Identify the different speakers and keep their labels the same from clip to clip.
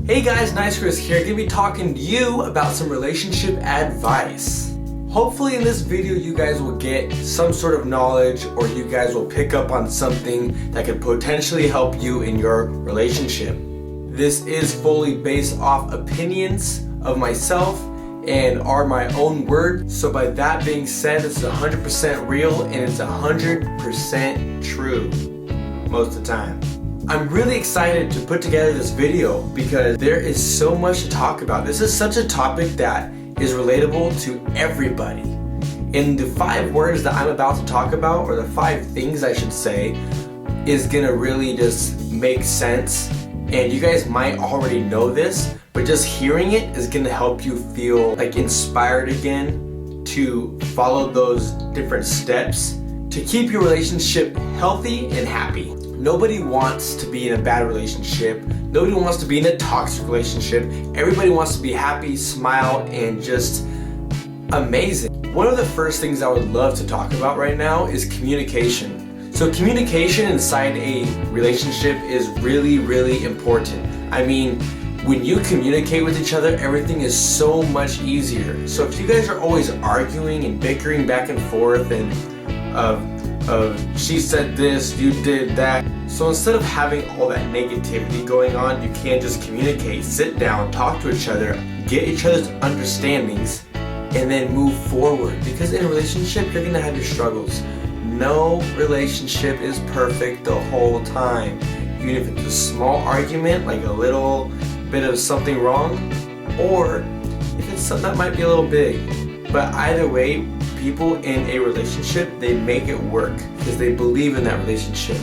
Speaker 1: Hey guys, niicechris here, gonna be talking to you about some relationship advice. Hopefully in this video you guys will get some sort of knowledge, or you guys will pick up on something that could potentially help you in your relationship. This is fully based off opinions of myself and are my own words. So by that being said, it's 100% real and it's 100% true most of the time. I'm really excited to put together this video because there is so much to talk about. This is such a topic that is relatable to everybody. And the 5 words that I'm about to talk about, or the 5 things I should say, is gonna really just make sense. And you guys might already know this, but just hearing it is gonna help you feel like inspired again to follow those different steps to keep your relationship healthy and happy. Nobody wants to be in a bad relationship. Nobody wants to be in a toxic relationship. Everybody wants to be happy, smile, and just amazing. One of the first things I would love to talk about right now is communication. So communication inside a relationship is really, really important. I mean, when you communicate with each other, everything is so much easier. So if you guys are always arguing and bickering back and forth and she said this, you did that. So instead of having all that negativity going on, you can just communicate, sit down, talk to each other, get each other's understandings, and then move forward. Because in a relationship, you're gonna have your struggles. No relationship is perfect the whole time. Even if it's a small argument, like a little bit of something wrong, or if it's something that might be a little big. But either way, people in a relationship, they make it work because they believe in that relationship.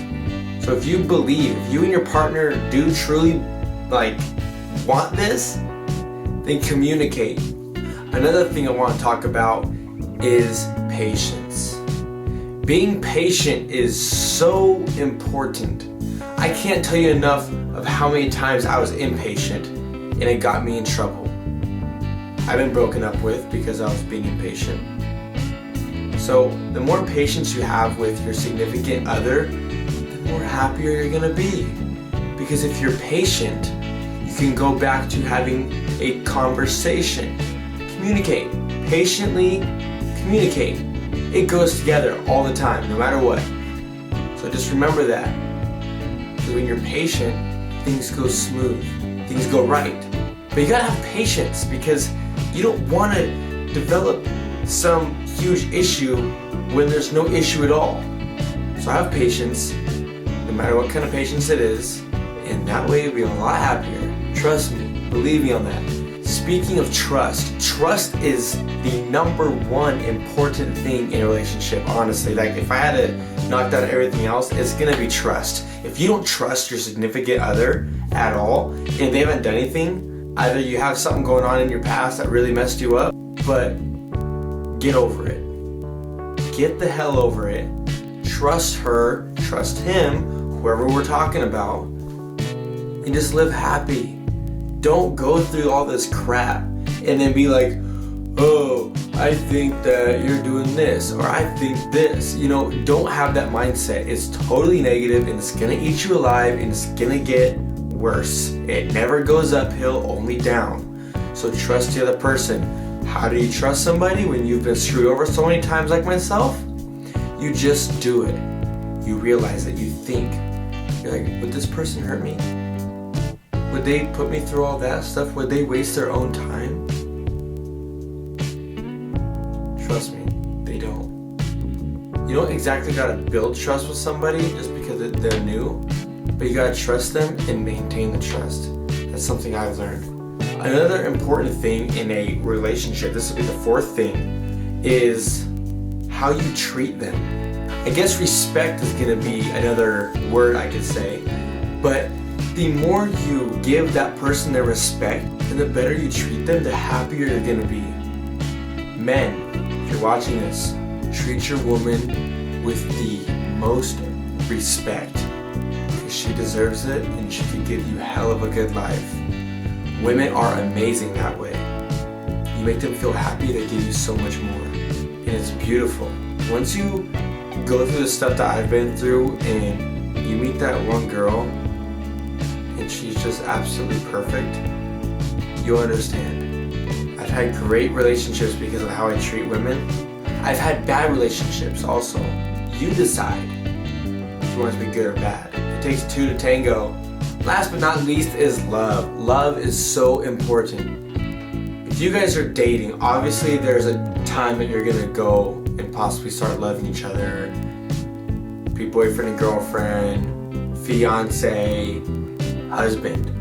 Speaker 1: So if you believe, if you and your partner do truly want this, then communicate. Another thing I want to talk about is patience. Being patient is so important. I can't tell you enough of how many times I was impatient and it got me in trouble. I've been broken up with because I was being impatient. So the more patience you have with your significant other, the more happier you're gonna be. Because if you're patient, you can go back to having a conversation. Communicate. Patiently communicate. It goes together all the time, no matter what. So just remember that. Because when you're patient, things go smooth, things go right. But you gotta have patience because you don't wanna develop some huge issue when there's no issue at all. So have patience, no matter what kind of patience it is, and that way you'll be a lot happier. Trust me, believe me on that. Speaking of trust, trust is the number one important thing in a relationship, honestly. Like if I had to knock down everything else, it's gonna be trust. If you don't trust your significant other at all, and they haven't done anything, either you have something going on in your past that really messed you up, but get over it. Get the hell over it. Trust her, trust him, whoever we're talking about, and just live happy. Don't go through all this crap and then be like, oh, I think that you're doing this, or I think this. You know, don't have that mindset. It's totally negative and it's gonna eat you alive and it's gonna get worse. It never goes uphill, only down. So trust the other person. How do you trust somebody when you've been screwed over so many times like myself? You just do it. You realize it. You think. You're like, would this person hurt me? Would they put me through all that stuff? Would they waste their own time? Trust me, they don't. You don't exactly gotta build trust with somebody just because they're new, but you gotta trust them and maintain the trust. That's something I've learned. Another important thing in a relationship, this will be the 4th thing, is how you treat them. I guess respect is gonna be another word I could say, but the more you give that person their respect and the better you treat them, the happier you're gonna be. Men, if you're watching this, treat your woman with the most respect because she deserves it and she can give you hell of a good life. Women are amazing that way. You make them feel happy, they give you so much more. And it's beautiful. Once you go through the stuff that I've been through and you meet that one girl and she's just absolutely perfect, you'll understand. I've had great relationships because of how I treat women. I've had bad relationships also. You decide if you want it to be good or bad. It takes two to tango. Last but not least is love. Love is so important. If you guys are dating, obviously there's a time that you're gonna go and possibly start loving each other. Be boyfriend and girlfriend, fiance, husband,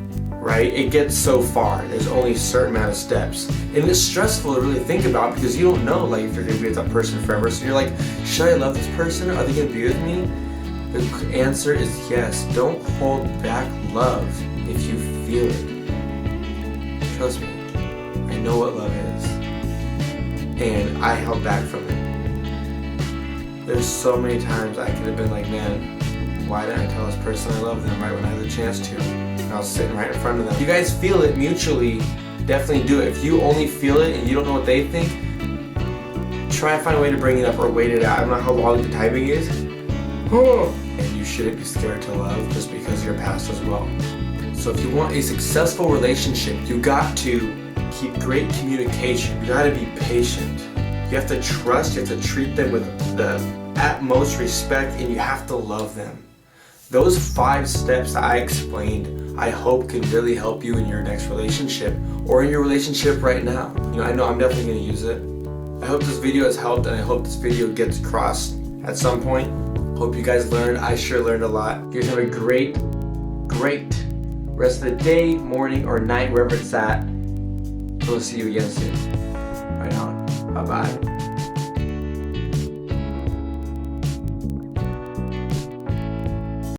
Speaker 1: right? It gets so far. There's only a certain amount of steps. And it's stressful to really think about because you don't know like if you're gonna be with that person forever. So you're like, should I love this person? Are they gonna be with me? The answer is yes. Don't hold back love if you feel it. Trust me, I know what love is. And I held back from it. There's so many times I could have been like, man, why didn't I tell this person I love them right when I had the chance to? And I was sitting right in front of them. If you guys feel it mutually, definitely do it. If you only feel it and you don't know what they think, try and find a way to bring it up or wait it out. I don't know how long the timing is. And you shouldn't be scared to love just because of your past as well. So if you want a successful relationship, you got to keep great communication. You gotta be patient. You have to trust, you have to treat them with the utmost respect, and you have to love them. Those 5 steps I explained, I hope can really help you in your next relationship or in your relationship right now. I know I'm definitely gonna use it. I hope this video has helped, and I hope this video gets across at some point. Hope you guys learned. I sure learned a lot. You guys have a great rest of the day, morning, or night, wherever it's at. We'll see you again soon. Right on. Bye-bye.